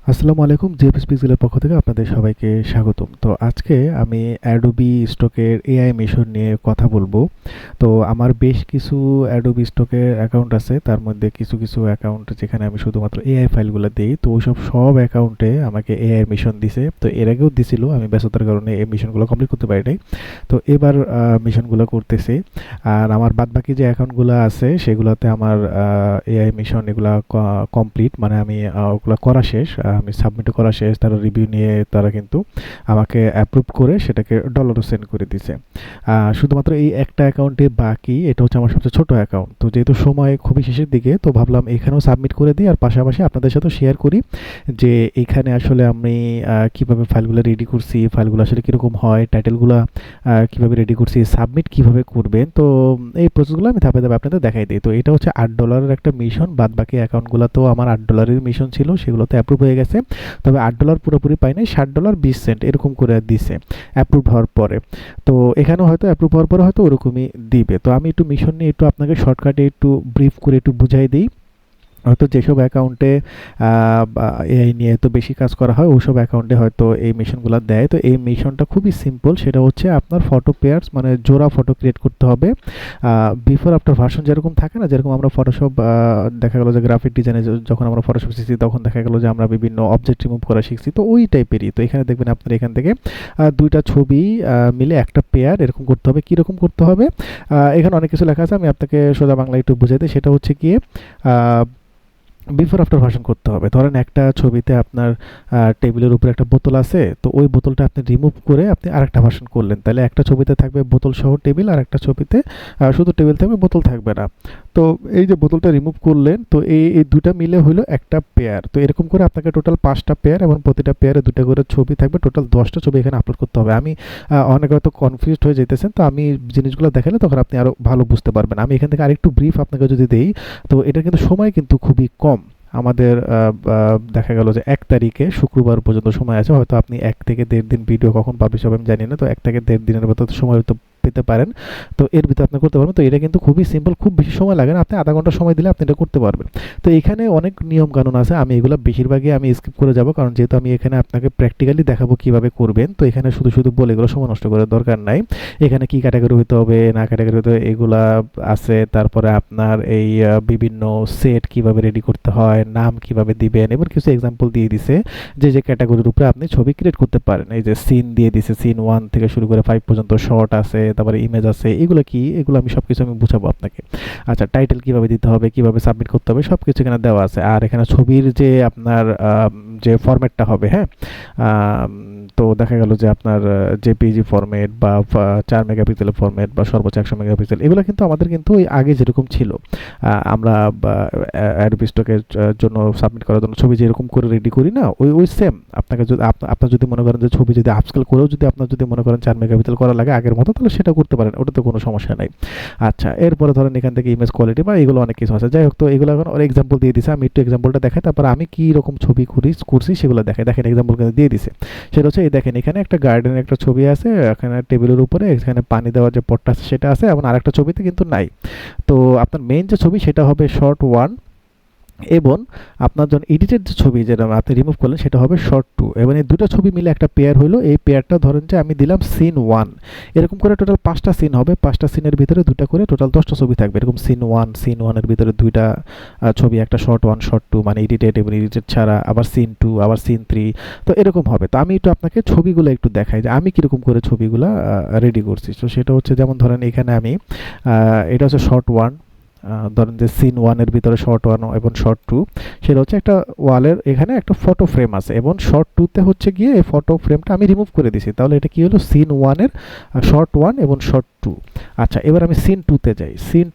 আসসালামু আলাইকুম, জেপিএস পিক্সেলের পক্ষ থেকে আপনাদের সবাইকে স্বাগতম। তো আজকে আমি অ্যাডোবি স্টকের এআই মিশন নিয়ে কথা বলবো। তো আমার বেশ কিছু অ্যাডোবি স্টকের অ্যাকাউন্ট আছে, তার মধ্যে কিছু কিছু অ্যাকাউন্ট যেখানে আমি শুধুমাত্র এআই ফাইলগুলো দিই। তো ওইসব সব অ্যাকাউন্টে আমাকে এআই মিশন দিছে। তো এর আগেও দিছিল, আমি ব্যস্ততার কারণে এই মিশনগুলো কমপ্লিট করতে পারি নাই। তো এবার মিশনগুলো করতেছি। আর আমার বাদবাকি যে অ্যাকাউন্টগুলো আছে সেগুলোতে আমার এআই মিশন এগুলা কমপ্লিট, মানে আমি ওগুলো করা শেষ, আমি সাবমিট করা শেষ। তারা রিভিউ নিয়ে তারা কিন্তু আমাকে অ্যাপ্রুভ করে সেটাকে ডলারও সেন্ড করে দিছে। শুধুমাত্র এই একটা অ্যাকাউন্টে বাকি, এটা হচ্ছে আমার সবচেয়ে ছোট অ্যাকাউন্ট। তো যেহেতু সময় খুবই শেষের দিকে, তো ভাবলাম এখানেও সাবমিট করে দিই, আর পাশাপাশি আপনাদের সাথে শেয়ার করি যে এখানে আসলে আমি কিভাবে ফাইলগুলো রেডি করছি, ফাইলগুলো আসলে কীরকম হয়, টাইটেলগুলো কিভাবে রেডি করছি, সাবমিট কিভাবে করবেন। তো এই প্রসেসগুলো আমি ধাপে ধাপে আপনাদের দেখাই দিই। তো এটা হচ্ছে $8 একটা মিশন, বাদ বাকি অ্যাকাউন্টগুলো তো আমার $8 মিশন ছিল, সেগুলো তো অ্যাপ্রুভ হয়ে গেছে। তবে $8 পুরোপুরি পাই নাই, $60.20 এরকম করে দিছে অ্যাপ্রুভ হওয়ার পরে। তো এখানেও হয়তো অ্যাপ্রুভ হওয়ার পরে হয়তো ওরকমই দিবে। তো আমি একটু মিশন নিয়ে একটু আপনাকে শর্টকাটে একটু ব্রিফ করে একটু বুঝাই দিই। হয়তো যেসব অ্যাকাউন্টে এআই নিয়ে তো বেশি কাজ করা হয়, ওইসব অ্যাকাউন্টে হয়তো এই মিশনগুলো দেয়। তো এই মিশনটা খুবই সিম্পল, সেটা হচ্ছে আপনার ফটো পেয়ার্স, মানে জোড়া ফটো ক্রিয়েট করতে হবে। বিফোর আফটার ভার্সন যেরকম থাকে না, যেরকম আমরা ফটোশপ দেখা গেলো যে গ্রাফিক ডিজাইনে যখন আমরা ফটোশপ শিখছি, তখন দেখা গেলো যে আমরা বিভিন্ন অবজেক্ট রিমুভ করা শিখছি, তো ওই টাইপেরই। তো এখানে দেখবেন আপনার এখান থেকে দুইটা ছবি মিলে একটা পেয়ার এরকম করতে হবে। কীরকম করতে হবে, এখানে অনেক কিছু লেখা আছে, আমি আপনাকে সোজা বাংলা একটু বুঝাই দিই। সেটা হচ্ছে গিয়ে বিফোর আফটার ভার্সন করতে হবে। ধরেন একটা ছবিতে আপনার টেবিলের উপরে একটা বোতল আছে, তো ওই বোতলটা আপনি রিমুভ করে আপনি আরেকটা ভার্সন করলেন, তাহলে একটা ছবিতে থাকবে বোতল সহ টেবিল, আর একটা ছবিতে শুধু টেবিল থাকবে, বোতল থাকবে না। তো এই যে বোতলটা রিমুভ করলেন, তো এই দুটা মিলে হলো একটা পেয়ার। তো এরকম করে আপনাকে টোটাল 5টা পেয়ার, এবং প্রতিটা পেয়ারে দুটা করে ছবি থাকবে, টোটাল 10টা ছবি এখানে আপলোড করতে হবে। আমি অনেকে হয়তো কনফিউজড হয়ে যেতেছেন, তো আমি জিনিসগুলো দেখালে তখন আপনি আরও ভালো বুঝতে পারবেন। আমি এখান থেকে আরেকটু ব্রিফ আপনাকে যদি দিই, তো এটা কিন্তু সময় কিন্তু খুবই কম। আমাদের দেখা গেল যে 1 তারিখে শুক্রবার পর্যন্ত সময় আছে। হয়তো আপনি 1 থেকে 1.5 দিন ভিডিও কখন পাবলিশ হবে আমি জানি না। তো 1 থেকে 1.5 দিনের ভেতর সময় হয়তো পেতে পারেন। তো এর ভিতরে আপনি করতে পারবেন। তো এটা কিন্তু খুবই সিম্পল, খুব বেশি সময় লাগে না। আপনি আধা ঘন্টা সময় দিলে আপনি এটা করতে পারবেন। তো এখানে অনেক নিয়ম কানুন আছে, আমি এগুলো বেশিরভাগই আমি স্কিপ করে যাব, কারণ যেহেতু আমি এখানে আপনাকে প্র্যাকটিক্যালি দেখাবো কিভাবে করবেন। তো এখানে শুধু শুধু বলে এগুলো সময় নষ্ট করার দরকার নাই। এখানে কি ক্যাটাগরি হতে হবে না ক্যাটাগরি হতে হবে এগুলা আছে। তারপরে আপনার এই বিভিন্ন সেট কিভাবে রেডি করতে হয়, নাম কিভাবে দিবেন, এবার কিছু এক্সাম্পল দিয়ে দিছে যে যে ক্যাটাগরির উপরে আপনি ছবি ক্রিয়েট করতে পারেন। এই যে সিন দিয়ে দিছে, সিন 1 থেকে শুরু করে 5 পর্যন্ত শর্ট আছে, তারপরে ইমেজ আছে। এগুলো কি, এগুলো আমি সবকিছু আমি বুঝাবো আপনাকে। আচ্ছা, টাইটেল কিভাবে দিতে হবে, কিভাবে সাবমিট করতে হবে, সবকিছু এখানে দেওয়া আছে। আর এখানে ছবির যে আপনার যে ফরম্যাটটা হবে, হ্যাঁ, তো দেখা গেল যে আপনার জেপিজি ফরম্যাট বা 4 মেগাপিক্সেলের ফরম্যাট বা সর্বোচ্চ 100 মেগাপিক্সেল, এগুলো কিন্তু আমাদের কিন্তু ওই আগে যেরকম ছিল, আমরা অ্যাডোবি স্টকের জন্য সাবমিট করার জন্য ছবি যেরকম করে রেডি করি না, ওই ওই সেম। আপনাকে যদি আপনার যদি মনে করেন যে ছবি যদি আপস্কেল করেও যদি আপনার যদি মনে করেন 4 মেগাপিক্সেল করা লাগে আগের মতো, তাহলে সেটা করতে পারেন, ওটাতে কোনো সমস্যা নাই। আচ্ছা, এরপরে ধরেন এখান থেকে ইমেজ কোয়ালিটি বা এগুলো অনেক কিছু আছে। যাই হোক, তো এগুলো এখন এক্সাম্পল দিয়ে দিছে, আমি একটু এক্সাম্পলটা দেখাই, তারপর আমি কি রকম ছবি করছি সেগুলো দেখাই। দেখেন এক্সাম্পল কিন্তু দিয়ে দিছে। সেটা হচ্ছে এই দেখেন, এখানে একটা গার্ডেনের একটা ছবি আছে, এখানে টেবিলের উপরে এখানে পানি দেওয়ার যে পটটা আছে সেটা আছে, এবং আরেকটা ছবিতে কিন্তু নাই। তো আপনার মেইন যে ছবি সেটা হবে শর্ট 1, এবং আপনার যখন এডিটেড যে ছবি যেটা আপনি রিমুভ করলেন সেটা হবে শর্ট 2, এবং এই দুটো ছবি মিলে একটা পেয়ার হলো। এই পেয়ারটা ধরেন যে আমি দিলাম সিন 1। এরকম করে টোটাল 5টা সিন হবে, 5টা সিনের ভিতরে দুটা করে টোটাল 10টা ছবি থাকবে। এরকম সিন 1 এর ভিতরে দুইটা ছবি, একটা শর্ট 1 শর্ট 2, মানে এডিটেড এবং এডিটেড ছাড়া, আবার সিন 2 আবার সিন 3। তো এরকম হবে। তো আমি একটু আপনাকে ছবিগুলো একটু দেখাই যে আমি কীরকম করে ছবিগুলো রেডি করছি। তো সেটা হচ্ছে যেমন ধরেন এখানে আমি এটা হচ্ছে শর্ট 1, ধরেন যে সিন 1 এর ভিতরে শর্ট 1 এবং শর্ট 2, সেটা হচ্ছে একটা ওয়ালের এখানে একটা ফটো ফ্রেম আছে, এবং শর্ট 2তে হচ্ছে গিয়ে এই ফটো ফ্রেমটা আমি রিমুভ করে দিছি। তাহলে এটা কি হলো, সিন 1 এর শর্ট 1 এবং শর্ট 2। আচ্ছা, এবার আমি সিন 2তে যাই। সিন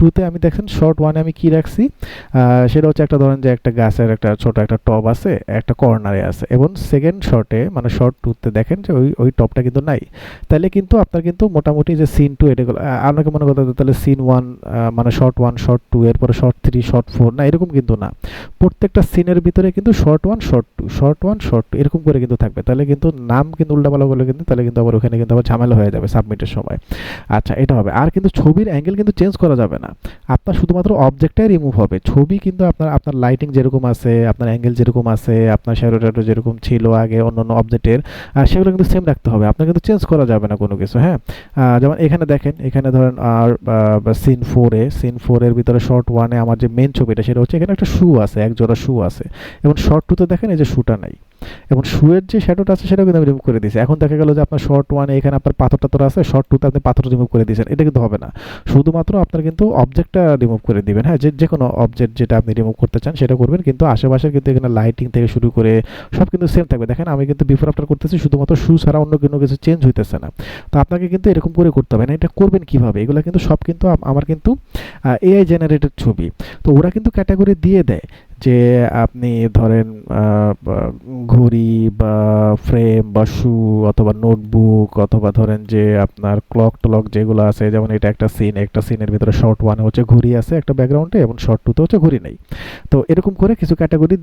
2তে আমি দেখেন শর্ট 1-এ আমি কি রাখছি, সেটা হচ্ছে একটা ধরেন যে একটা গাছের একটা ছোট একটা টব আছে, একটা কর্নারে আছে, এবং সেকেন্ড শর্টে মানে শর্ট 2তে দেখেন যে ওই টবটা কিন্তু নাই। তাহলে কিন্তু আপনার কিন্তু মোটামুটি যে সিন 2 এটা আপনাকে মনে করতে হবে তাহলে সিন 1 মানে শর্ট 1 শর্ট 2, এরপরে শর্ট 3 শর্ট 4, না এরকম কিন্তু না। প্রত্যেকটা সিনের ভিতরে কিন্তু শর্ট 1 শর্ট 2 শর্ট 1 শর্ট 2 এরকম করে কিন্তু থাকবে। তাহলে কিন্তু নাম কিন্তু উল্টাপাল্টা করলে কিন্তু তাহলে কিন্তু আবার ওখানে কিন্তু আবার ঝামেলা হয়ে যাবে সাবমিটের সময়। আচ্ছা, এটা হবে। আর কিন্তু ছবির অ্যাঙ্গেল কিন্তু চেঞ্জ করা যাবে না। আপনার শুধুমাত্র অবজেক্টটাই রিমুভ হবে। ছবি কিন্তু আপনার লাইটিং যেরকম আছে, আপনার অ্যাঙ্গেল যেরকম আছে, আপনার শ্যাডো ট্যাডো যেরকম ছিল আগে অন্যান্য অবজেক্টের, সেগুলো কিন্তু সেম রাখতে হবে। আপনার কিন্তু চেঞ্জ করা যাবে না কোনো কিছু, হ্যাঁ? যেমন এখানে দেখেন, এখানে ধরেন সিন 4 এর ভিতরে শর্ট 1 এ আমার যে মেইন ছবিটা সেটা হচ্ছে এখানে একটা শু আছে, এক জোড়া শু আছে। এবং শর্ট 2 তে দেখেন এই যে শুটা নাই। এবং শুয়ের যে শ্যাডোটা আছে সেটাও কিন্তু আমি রিমুভ করে দিয়েছি। এখন দেখা গেল যে আপনার শর্ট 1 এ এখানে আপনার পাথর টাথর আছে, শর্ট 2 তে আপনি পাথর রিমুভ করে দিয়েছেন। এটা কিন্তু হবে না। শুধুমাত্র আপনার কিন্তু অবজেক্টটা রিমুভ করে দিবেন, হ্যাঁ? যেকোনো অবজেক্ট যেটা আপনি রিমুভ করতে চান সেটা করবেন। কিন্তু আশেপাশের কিন্তু এখানে লাইটিং থেকে শুরু করে সব কিন্তু সেম থাকবে। দেখেন আমি কিন্তু বিফোর আফটার করতেছি, শুধুমাত্র শু ছাড়া অন্য কোনো কিছু চেঞ্জ হইতেছে না। তো আপনাকে কিন্তু এরকম করে করতে হবে না। এটা করবেন কিভাবে? এগুলা কিন্তু সব কিন্তু আমার কিন্তু এআই জেনারেটেড ছবি। তো ওরা কিন্তু ক্যাটাগরি দিয়ে দেয় যে আপনি ধরেন ঘড়ি বা ফ্রেম বা শু অথবা নোটবুক অথবা ধরেন যে আপনার ক্লক টলক যেগুলো আছে, যেমন এটা একটা সিন, একটা সিনের ভিতরে শর্ট 1 এ হচ্ছে ঘড়ি আছে একটা ব্যাকগ্রাউন্ডে এবং শর্ট 2 তে হচ্ছে ঘড়ি নেই। তো এরকম করে কিছু ক্যাটাগরি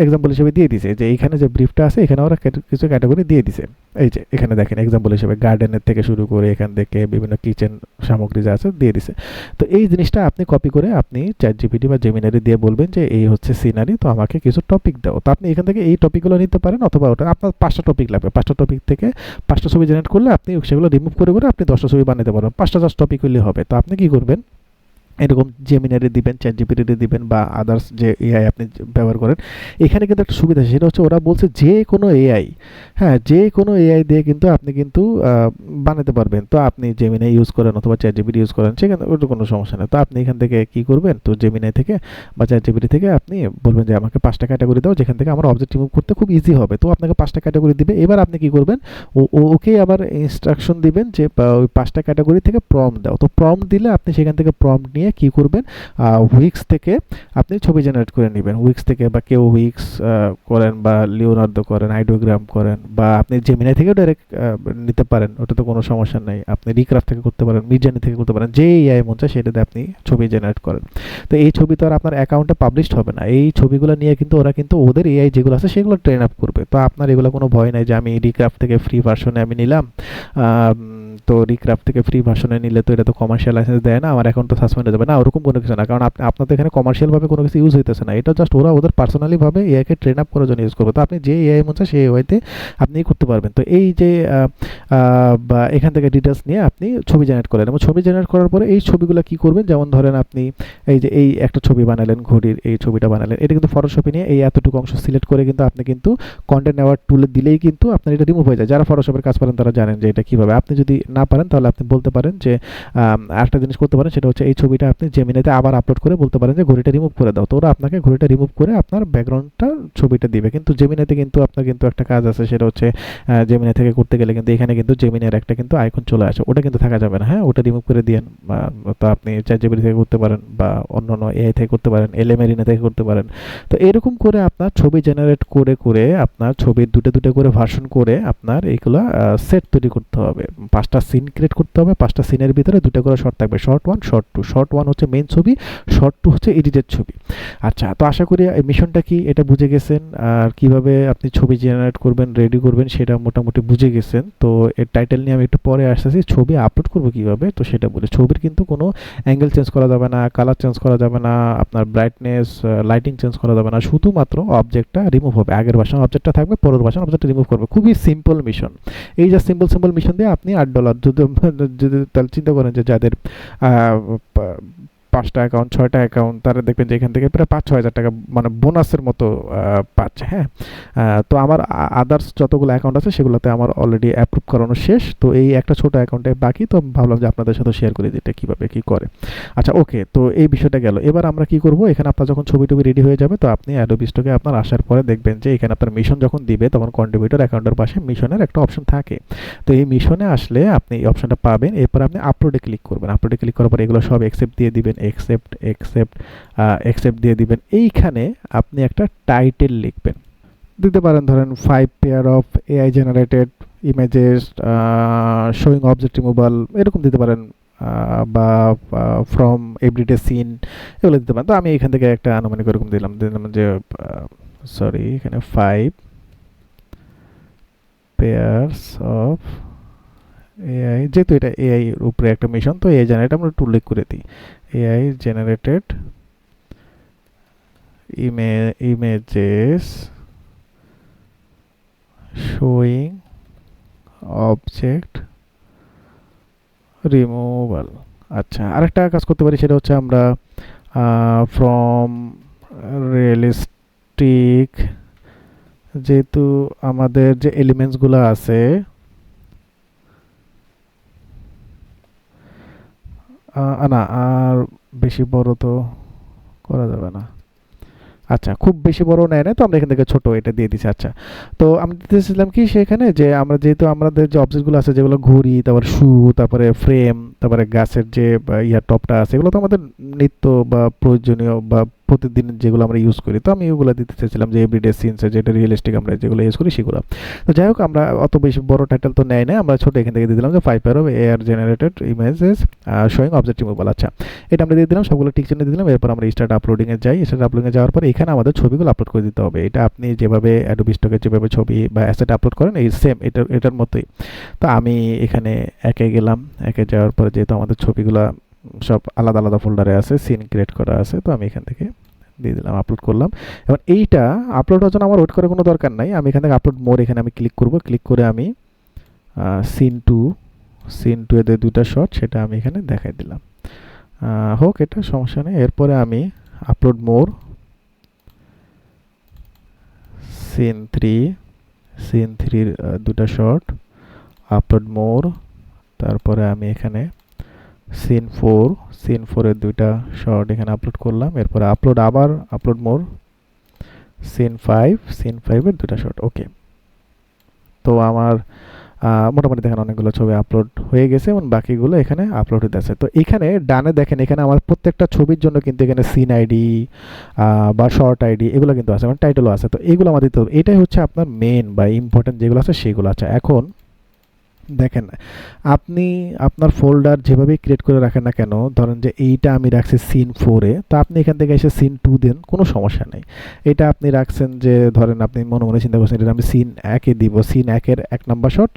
এক্সাম্পল হিসেবে দিয়ে দিছে যে এইখানে যে ব্রিফটা আছে এখানে ওরা কিছু ক্যাটাগরি দিয়ে দিছে। এই যে এখানে দেখেন এক্সাম্পল হিসেবে গার্ডেনের থেকে শুরু করে এখান থেকে বিভিন্ন কিচেন সামগ্রী যা আছে দিয়ে দিছে। তো এই জিনিসটা আপনি কপি করে আপনি চ্যাট জিপিটি বা জেমিনারি দিয়ে বলবেন যে এই হচ্ছে সিনারি, তো আমাকে কিছু টপিক দাও। তো আপনি এখান থেকে এই টপিকগুলো নিতে পারেন অথবা ওটা আপনার 5টা টপিক লাগবে। 5টা টপিক থেকে 5টা ছবি জেনারেট করলে আপনি সেগুলো রিমুভ করে আপনি 10টা ছবি বানাতে পারবেন। 5টা জাস্ট টপিক হইলে হবে। তো আপনি কি করবেন, এরকম জেমিনারি দিবেন, চ্যাট জিপিটিতে দিবেন বা আদার্স যে এআই আপনি ব্যবহার করেন। এখানে কিন্তু একটা সুবিধা আছে, সেটা হচ্ছে ওরা বলছে যে কোনো এআই, হ্যাঁ, যে কোনো এআই দিয়ে কিন্তু আপনি কিন্তু বানাতে পারবেন। তো আপনি জেমিনাই ইউজ করেন অথবা চ্যাট জিপিটি ইউজ করেন, সেখানে ওটা কোনো সমস্যা নেই। তো আপনি এখান থেকে কি করবেন, তো জেমিনাই থেকে বা চ্যাট জিপিটি থেকে আপনি বলবেন যে আমাকে 5টা ক্যাটাগরি দাও যেখান থেকে আমার অবজেক্ট রিমুভ করতে খুব ইজি হবে। তো আপনাকে 5টা ক্যাটাগরি দিবে। এবার আপনি কি করবেন, ওকে আবার ইনস্ট্রাকশন দিবেন যে ওই 5টা ক্যাটাগরি থেকে প্রম্পট দাও। তো প্রম্পট দিলে আপনি সেখান থেকে প্রম্পট নিয়ে কি করবেন, উইক্স থেকে আপনি ছবি জেনারেট করে নেবেন। উইক্স থেকে বা কেউ উইক্স করেন বা লিওনার্দো করেন, আইডিওগ্রাম করেন বা আপনি জেমিনাই থেকেও ডাইরেক্ট নিতে পারেন, ওটা তো কোনো সমস্যা নেই। আপনি রিক্রাফট থেকে করতে পারেন, মিডজার্নি থেকে করতে পারেন, যে এআই মন চায় সেটাতে আপনি ছবি জেনারেট করেন। তো এই ছবি তো আর আপনার অ্যাকাউন্টে পাবলিশড হবে না। এই ছবিগুলো নিয়ে কিন্তু ওরা কিন্তু ওদের এআই যেগুলো আছে সেগুলো ট্রেন আপ করবে। তো আপনার এগুলো কোনো ভয় নাই যে আমি রিক্রাফট থেকে ফ্রি ভার্সনে আমি নিলাম, তো রিক্রাফট থেকে ফ্রি ভার্সনে নিলে তো এটা তো কমার্শিয়াল লাইসেন্স দেয় না, আমার অ্যাকাউন্ট তো সাসপেন্ড হয়ে যাবে না, ওরকম কোনো কিছু না। কারণ আপনার তো এখানে কমার্শিয়ালভাবে কোনো কিছু ইউজ হইতেছে না। এটা জাস্ট ওরা ওদের পার্সোনালিভাবে এআইকে ট্রেন আপ করার জন্য ইউজ করবে। তো আপনি যে এআই মন চায় সেই ওয়াইতে আপনি করতে পারবেন। তো এই যে বা এখান থেকে ডিটেলস নিয়ে আপনি ছবি জেনারেট করেন এবং ছবি জেনারেট করার পরে এই ছবিগুলো কি করবেন, যেমন ধরেন আপনি এই যে এই একটা ছবি বানালেন, ঘড়ির এই ছবিটা বানালেন, এটা কিন্তু ফটোশপে নিয়ে এই এতটুকু অংশ সিলেক্ট করে কিন্তু আপনি কিন্তু কন্টেন্ট নেওয়ার টুলে দিলেই কিন্তু আপনার এটা রিমুভ হয়ে যায়। যারা ফটোশপের কাজ পারেন তারা জানেন যে এটা কিভাবে। আপনি যদি না পারেন তাহলে আপনি বলতে পারেন যে আরেকটা জিনিস করতে পারেন, সেটা হচ্ছে এই ছবিটা আপনি জেমিনাইতে আবার আপলোড করে বলতে পারেন যে ঘড়িটা রিমুভ করে দাও। তো ওরা আপনাকে ঘড়িটা রিমুভ করে আপনার ব্যাকগ্রাউন্ডটা ছবিটা দিবে। কিন্তু জেমিনাইতে কিন্তু আপনার কিন্তু একটা কাজ আছে, সেটা হচ্ছে জেমিনাই থেকে করতে গেলে কিন্তু এখানে কিন্তু জেমিনাইয়ের একটা কিন্তু আইকন চলে আসে, ওটা কিন্তু থাকা যাবে না, হ্যাঁ? ওটা রিমুভ করে দিয়েন। তো আপনি চ্যাট জিপিটি থেকে করতে পারেন বা অন্যান্য এআই থেকে করতে পারেন, এলএমএরিনা থেকে করতে পারেন। তো এরকম করে আপনার ছবি জেনারেট করে আপনার ছবির দুটো করে ভার্সন করে আপনার এইগুলো সেট তৈরি করতে হবে। 5টা সিন ক্রিয়েট করতে হবে। 5টা সিনের ভিতরে 2টা করে শর্ট থাকবে, শর্ট 1 শর্ট 2। শর্ট 1 হচ্ছে মেইন ছবি, শর্ট 2 হচ্ছে এডিটেড ছবি। আচ্ছা, তো আশা করি এই মিশনটা কি এটা বুঝে গেছেন, আর কিভাবে আপনি ছবি জেনারেট করবেন, রেডি করবেন সেটা মোটামুটি বুঝে গেছেন। তো এর টাইটেল নিয়ে আমি একটু পরে আসতেছি। ছবি আপলোড করব কিভাবে, তো সেটা বলি। ছবির কিন্তু কোনো অ্যাঙ্গেল চেঞ্জ করা যাবে না, কালার চেঞ্জ করা যাবে না, আপনার ব্রাইটনেস, লাইটিং চেঞ্জ করা যাবে না, শুধুমাত্র অবজেক্টটা রিমুভ হবে। আগের ভার্সন অবজেক্টটা থাকবে, পরের ভার্সন অবজেক্টটা রিমুভ করবে। খুবই সিম্পল মিশন। এই যে সিম্পল মিশন দিয়ে আপনি $8 যদি যদি তাহলে চিন্তা করেন যে যাদের আহ, পা- 5টা অ্যাকাউন্ট 6টা অ্যাকাউন্ট, তারা দেখবেন যে এখান থেকে প্রায় 5-6 হাজার টাকা মানে বোনাসের মতো পাচ্ছে, হ্যাঁ? তো আমার আদার্স যতগুলো অ্যাকাউন্ট আছে সেগুলোতে আমার অলরেডি অ্যাপ্রুভ করানো শেষ। তো এই একটা ছোট অ্যাকাউন্টে বাকি, তো ভাবলাম যে আপনাদের সাথে শেয়ার করে দিতে কীভাবে কী করে। আচ্ছা, ওকে, তো এই বিষয়টা গেল। এবার আমরা কি করব, এখানে আপনার যখন ছবি টবি রেডি হয়ে যাবে তো আপনি অ্যাডোবি স্টকে আপনার আসার পরে দেখবেন যে এখানে আপনার মিশন যখন দিবে তখন কন্ট্রিবিউটর অ্যাকাউন্টের পাশে মিশনের একটা অপশন থাকে। তো এই মিশনে আসলে আপনি এই অপশনটা পাবেন। এরপর আপনি আপলোডে ক্লিক করবেন। আপলোডে ক্লিক করার পর এগুলো সব অ্যাকসেপ্ট দিয়ে দিবেন, অ্যাকসেপ্ট দিয়ে দিবেন। এইখানে আপনি একটা টাইটেল লিখবেন, দিতে পারেন ধরেন 5 pair of AI generated images showing object removal, এরকম দিতে পারেন। বা ফ্রম এভরিডে সিন, এগুলো দিতে পারেন। তো আমি এখান থেকে একটা আনুমানিক এরকম দিলাম যে সরি, এখানে 5 পেয়ার্স অফ এআই, যেহেতু এটা এআই এর উপরে একটা মিশন, তো এআই জেনারেট আমরা একটু উল্লেখ করে দিই। AI generated images showing object removal. আচ্ছা, আরেকটা কাজ করতে পারি, সেটা হচ্ছে আমরা ফ্রম রিয়েলিস্টিক, যেহেতু আমাদের যে এলিমেন্টসগুলো আছে, না আর বেশি বড় তো করা যাবে না। আচ্ছা, খুব বেশি বড় নেয় না, তো আমরা এখান থেকে ছোট এটা দিয়ে দিচ্ছি। আচ্ছা, তো আমি দিতেছিলাম কি সেখানে, যে আমরা যেহেতু আমাদের যে অবজেক্টগুলো আছে, যেগুলো ঘড়ি, তারপর শু, তারপরে ফ্রেম, তারপরে গাছের যে ইয়ার টপটা আছে, এগুলো তো আমাদের নিত্য বা প্রয়োজনীয় বা প্রতিদিন যেগুলো আমরা ইউজ করি, তো আমি ওগুলো দিতে চাইছিলাম যে এভরিডে সিনসে যেটা রিয়েলিস্টিক আমরা যেগুলো ইউজ করি সেগুলো। তো যাই হোক, আমরা অত বেশি বড় টাইটেল তো নেয় না, আমরা ছোট এখান থেকে দিয়ে দিলাম যে 5 of AR generated images showing object removal. আচ্ছা, এটা আমরা দিয়ে দিলাম, সবগুলো টিক চিহ্ন দিয়ে দিলাম। এরপর আমরা স্টার্ট আপলোডিং এ যাই। স্টার্ট আপলোডিং এ যাওয়ার পর এখানে আমাদের ছবিগুলো আপলোড করে দিতে হবে। এটা আপনি যেভাবে অ্যাডোবি স্টকে যেভাবে ছবি বা অ্যাসেট আপলোড করেন, এই সেম এটার মতোই। তো আমি এখানে একে গেলাম। একে যাওয়ার পরে যেহেতু আমাদের ছবিগুলো সব আলাদা আলাদা ফোল্ডারে আছে, সিন ক্রিয়েট করা আছে, তো আমি এখান থেকে দিয়ে দিলাম, আপলোড করলাম। এবার এইটা আপলোড হওয়ার জন্য আমার ওয়েট করার কোনো দরকার নাই। আমি এখান থেকে আপলোড মোর, এখানে আমি ক্লিক করব। ক্লিক করে আমি সিন টু, সিন টু এর দুইটা শট সেটা আমি এখানে দেখাই দিলাম। হোক, এটা সমস্যা নেই। এরপরে আমি upload more, scene three, scene থ্রির দুটা শট, আপলোড মোর, তারপরে আমি এখানে সিন ফোর, সিন ফোরের দুইটা শট এখানে আপলোড করলাম। এরপরে আপলোড, আবার upload more, scene five, scene ফাইভের দুটা শট। ওকে, তো আমার মোটামুটি দেখেন অনেকগুলো ছবি আপলোড হয়ে গেছে এবং বাকিগুলো এখানে আপলোড হতে আছে। তো এখানে ডানে দেখেন, এখানে আমার প্রত্যেকটা ছবির জন্য কিন্তু এখানে সিন আইডি বা শর্ট আইডি এগুলো কিন্তু আছে, মানে টাইটেলও আছে। তো এগুলো আমাদের দিতে হবে। এটাই হচ্ছে আপনার মেন বা ইম্পর্টেন্ট যেগুলো আছে সেগুলো। আচ্ছা, এখন দেখেন, আপনি আপনার ফোল্ডার যেভাবেই ক্রিয়েট করে রাখেন না কেন, ধরেন যে এইটা আমি রাখছি সিন ফোরে, তো আপনি এখান থেকে এসে সিন টু দেন, কোনো সমস্যা নেই। এটা আপনি রাখছেন যে ধরেন আপনি মনে মনে চিন্তা করছেন এটা আমি সিন একে দিব, সিন একের 1 নম্বর শট,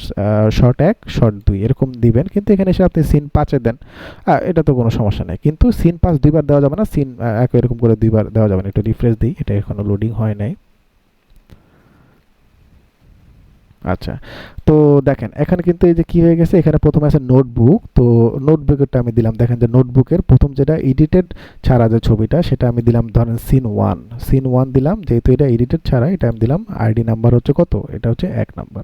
শট এক, শট দুই এরকম দিবেন, কিন্তু এখানে এসে আপনি সিন পাঁচে দেন, এটা তো কোনো সমস্যা নেই। কিন্তু সিন পাঁচ দুইবার দেওয়া যাবে না, সিন এক এরকম করে দুইবার দেওয়া যাবে না। একটু রিফ্রেশ দিই, এটা এখনো লোডিং হয় নাই। আচ্ছা, তো দেখেন এখানে কিন্তু এই যে কি হয়ে গেছে, এখানে প্রথমে আছে নোটবুক, তো নোটবুকেরটা আমি দিলাম। দেখেন যে নোটবুকের প্রথম যেটা এডিটেড ছাড়া যে ছবিটা, সেটা আমি দিলাম ধরেন সিন ওয়ান, সিন ওয়ান দিলাম। যেহেতু এটা এডিটেড ছাড়া, এটা আমি দিলাম আইডি নাম্বার হচ্ছে কত, এটা হচ্ছে 1 নাম্বার।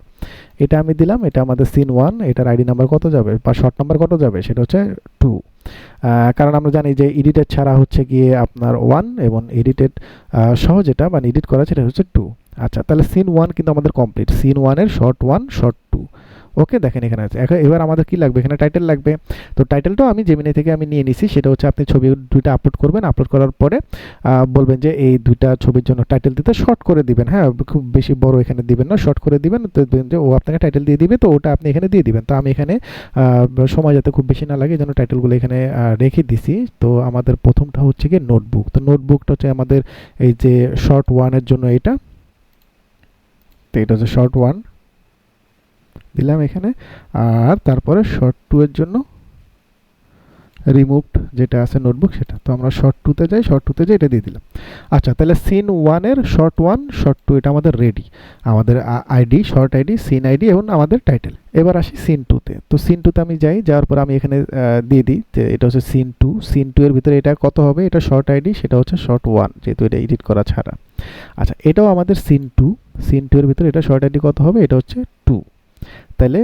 এটা আমি দিলাম, এটা আমাদের সিন ওয়ান, এটার আইডি নাম্বার কত যাবে বা শর্ট নাম্বার কত যাবে, সেটা হচ্ছে 2। কারণ আমরা জানি যে এডিটেড ছাড়া হচ্ছে গিয়ে আপনার 1, এবং এডিটেড সহ যেটা মানে এডিট করা সেটা হচ্ছে 2। আচ্ছা, তাহলে সিন ওয়ান কিন্তু আমাদের কমপ্লিট, সিন ওয়ানের শর্ট ওয়ান, শর্ট টু। ওকে, দেখেন এখানে আছে। এখন এবার আমাদের কি লাগবে, এখানে টাইটেল লাগবে। তো টাইটেলটাও আমি জেমিনি থেকে আমি নিয়ে নিছি। সেটা হচ্ছে আপনি ছবি দুইটা আপলোড করবেন, আপলোড করার পরে বলবেন যে এই দুইটা ছবির জন্য টাইটেল দিতে শর্ট করে দিবেন। হ্যাঁ, খুব বেশি বড় এখানে দিবেন না, শর্ট করে দিবেন। তো দেখবেন যে ও আপনাকে টাইটেল দিয়ে দিবে, তো ওটা আপনি এখানে দিয়ে দিবেন। তো আমি এখানে সময় যাতে খুব বেশি না লাগে, এই জন্য টাইটেলগুলো এখানে রেখে দিছি। তো আমাদের প্রথমটা হচ্ছে গিয়ে নোটবুক। তো নোটবুকটা হচ্ছে আমাদের এই যে শর্ট ওয়ানের জন্য এটা, তো এটা হচ্ছে শর্ট ওয়ান দিলাম এখানে। আর তারপরে শর্ট টু এর জন্য রিমুভড যেটা আছে নোটবুক সেটা, তো আমরা শর্ট টুতে যাই, শর্ট টুতে যাই, এটা দিয়ে দিলাম। আচ্ছা, তাহলে সিন ওয়ানের শর্ট ওয়ান, শর্ট টু এটা আমাদের রেডি। আমাদের ID, short ID, scene ID এবং আমাদের টাইটেল। এবার আসি সিন টুতে। তো সিন টুতে আমি যাই, যাওয়ার পর আমি এখানে দিয়ে দিই যে এটা হচ্ছে সিন টু। সিন টু এর ভিতরে এটা কত হবে, এটা শর্ট আইডি, সেটা হচ্ছে শর্ট ওয়ান, যেহেতু এটা এডিট করা ছাড়া। আচ্ছা, এটাও আমাদের সিন টু। সিন টু এর ভিতরে এটা শর্ট আইডি কত হবে, এটা হচ্ছে 2। তাহলে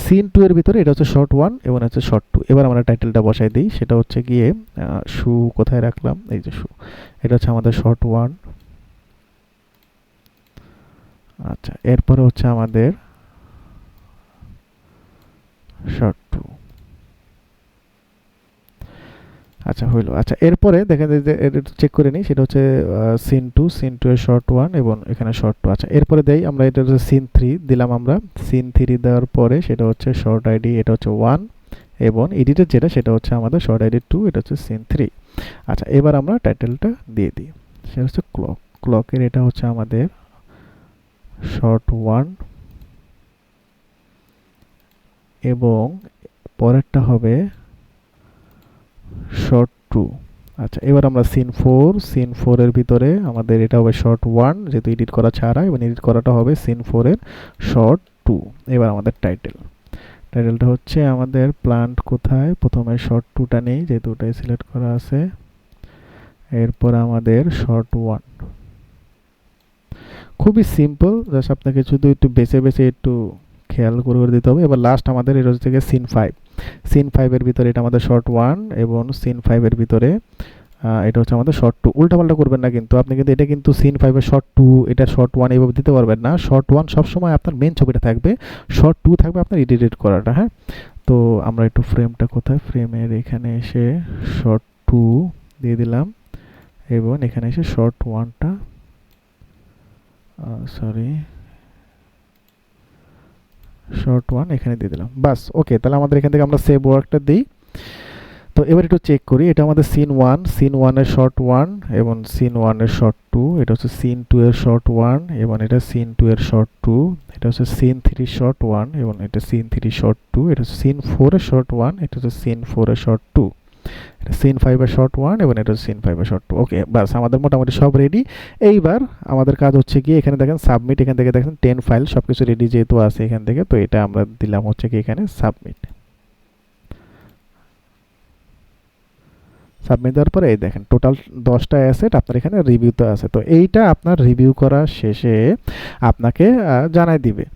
সিন টু এর ভিতরে এটা হচ্ছে শর্ট ওয়ান এবং হচ্ছে শর্ট টু। এবার আমরা টাইটেলটা বসাই দিই, সেটা হচ্ছে গিয়ে শু, কোথায় রাখলাম, এই যে শু, এটা হচ্ছে আমাদের শর্ট ওয়ান। আচ্ছা, এরপরে হচ্ছে আমাদের শর্ট টু। আচ্ছা, হইলো। আচ্ছা, এরপরে দেখেন যে এটা চেক করে নিই, সেটা হচ্ছে সিন টু, সিন টু এর শর্ট ওয়ান এবং এখানে শর্ট টু। আচ্ছা, এরপরে দেই আমরা, এটা হচ্ছে সিন থ্রি দিলাম আমরা। সিন থ্রি দেওয়ার পরে সেটা হচ্ছে শর্ট আইডি, এটা হচ্ছে ওয়ান, এবং এডিটের যেটা সেটা হচ্ছে আমাদের শর্ট আইডি টু, এটা হচ্ছে সিন থ্রি। আচ্ছা, এবার আমরা টাইটেলটা দিয়ে দিই, সেটা হচ্ছে ক্লক। ক্লকের এটা হচ্ছে আমাদের শর্ট ওয়ান, এবং পরেরটা হবে শর্ট টু। আচ্ছা, এবার আমরা সিন 4 এর ভিতরে আমাদের এটা হবে শর্ট 1, যেহেতু এডিট করা ছাড়া, এবং এডিট করাটা হবে সিন 4 এর শর্ট 2। এবার আমাদের টাইটেলটা হচ্ছে আমাদের প্লান্ট কোথায়, প্রথমে শর্ট 2টা নেই যেহেতু ওটাই সিলেক্ট করা আছে, এরপর আমাদের শর্ট 1। খুবই সিম্পল, জাস্ট আপনাকে শুধু একটু বেছে বেছে একটু খেয়াল করে করে দিতে হবে। এবার লাস্ট আমাদের এটা হচ্ছে সিন 5 এর ভিতরে এটা আমাদের শর্ট 1, এবং সিন 5 এর ভিতরে এটা হচ্ছে আমাদের শর্ট 2। উল্টাপাল্টা করবেন না কিন্তু, আপনি কিন্তু এটা কিন্তু সিন 5 এর শর্ট 2, এটা শর্ট 1 এইভাবে দিতে পারবেন না। শর্ট 1 সবসময় আপনার মেন ছবিটা থাকবে, শর্ট 2 থাকবে আপনার এডিট করাটা। হ্যাঁ, তো আমরা একটু ফ্রেমটা কোথায়, ফ্রেমের এখানে এসে শর্ট 2 দিয়ে দিলাম, এবং এখানে এসে শর্ট 1টা, সরি, শর্ট 1 এখানে দিয়ে দিলাম। বাস, ওকে। তাহলে আমাদের এখান থেকে আমরা সেভ ওয়ার্কটা দিই। তো এবার একটু চেক করি, এটা আমাদের সিন 1 এর শর্ট 1 এবং সিন 1 এর শর্ট 2, এটা হচ্ছে সিন 2 এর শর্ট 1 এবং এটা সিন 2 এর শর্ট 2, এটা হচ্ছে সিন 3 শর্ট 1 এবং এটা সিন 3 শর্ট 2, এটা হচ্ছে সিন 4 এর শর্ট 1, এটা হচ্ছে সিন 4 এর শর্ট 2, এটা সিন 5 এর শর্ট 1 এবং এটা হচ্ছে সিন 5 এর শর্ট 2। ওকে, বাস আমাদের মোটামুটি সব রেডি। এইবার আমাদের কাজ হচ্ছে কি, এখানে দেখেন সাবমিট, এখান থেকে দেখেন 10 ফাইল সবকিছু রেডি যেহেতু আছে এখান থেকে, তো এটা আমরা দিলাম হচ্ছে কি এখানে সাবমিট দেওয়ার পরে এই দেখেন টোটাল 10টা অ্যাসেট আপনার এখানে রিভিউতে আছে। তো এইটা আপনার রিভিউ করা শেষে আপনাকে জানাই দিবে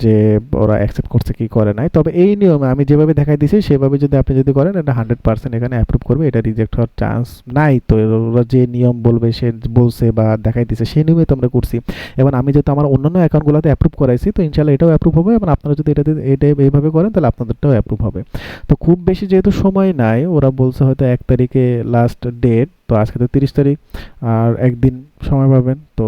যে ওরা অ্যাকসেপ্ট করছে কি করে নাই। তবে এই নিয়মে আমি যেভাবে দেখাই দিয়েছি সেভাবে যদি আপনি যদি করেন, এটা 100% এখানে অ্যাপ্রুভ করবে, এটা রিজেক্ট হওয়ার চান্স নাই। তো ওরা যে নিয়ম বলবে, সে বলছে বা দেখাই দিছে সেই নিয়মে তো আমরা করছি। এবং আমি যেহেতু আমার অন্যান্য অ্যাকাউন্টগুলোতে অ্যাপ্রুভ করাইছি, তো ইনশাল্লাহ এটাও অ্যাপ্রুভ হবে, এবং আপনারা যদি এটা এইভাবে করেন তাহলে আপনাদেরটাও অ্যাপ্রুভ হবে। তো খুব বেশি যেহেতু সময় নাই, ওরা বলছে হয়তো 1 তারিখে লাস্ট ডেট, তো আজকে তো 30 তারিখ, আর একদিন সময় পাবেন। তো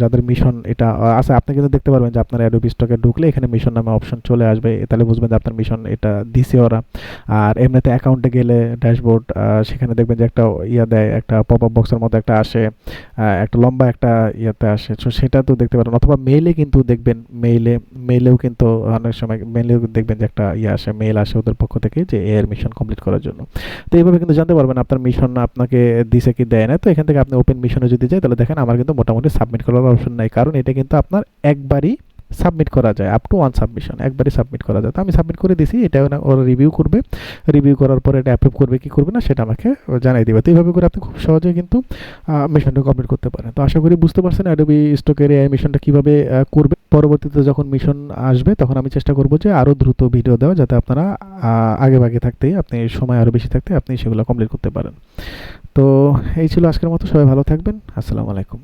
যাদের মিশন এটা আছে, আপনি কিন্তু দেখতে পারবেন যে আপনার অ্যাডোবি স্টকে ঢুকলে এখানে মিশন নামে অপশন চলে আসবে, তাহলে বুঝবেন যে আপনার মিশন এটা দিছে ওরা। আর এমনিতে অ্যাকাউন্টে গেলে ড্যাশবোর্ড, সেখানে দেখবেন যে একটা ইয়া দেয়, একটা পপ আপ বক্সের মতো একটা আসে, একটা লম্বা একটা ইয়াতে আসে, তো সেটা তো দেখতে পারেন। অথবা মেইলে কিন্তু দেখবেন, মেইলেও কিন্তু অনেক সময় মেইলেও দেখবেন যে একটা ইয়ে আসে, মেইল আসে ওদের পক্ষ থেকে যে এর মিশন কমপ্লিট করার জন্য। তো এইভাবে কিন্তু জানতে পারবেন আপনার মিশন আপনাকে দিছে কি দেয় না। তো এখান থেকে আপনি ওপেন মিশনে যদি যাই, তাহলে দেখেন আমার কিন্তু মোটামুটি সাবমিট করার অপশন নাই, কারণ এটা কিন্তু আপনার একবারই সাবমিট করা যায়, আপ টু 1 সাবমিশন একবারই সাবমিট করা যায়। তো আমি সাবমিট করে দিছি, এটা ওরা রিভিউ করবে, রিভিউ করার পরে এটা অ্যাপ্রুভ করবে কি করবে না সেটা আমাকে জানাই দিবে। তো এইভাবে করে আপনি খুব সহজেই কিন্তু মিশনটা কমপ্লিট করতে পারেন। তো আশা করি বুঝতে পারছেন অ্যাডোবি স্টকের এই মিশনটা কিভাবে করবে। পরবর্তীতে যখন মিশন আসবে তখন আমি চেষ্টা করব যে আরও দ্রুত ভিডিও দেওয়া, যাতে আপনারা আগে ভাগে থাকতেই, আপনি সময় আরও বেশি থাকতে আপনি সেগুলো কমপ্লিট করতে পারেন। তো এই ছিল আজকের মতো, সবাই ভালো থাকবেন, আসসালামু আলাইকুম।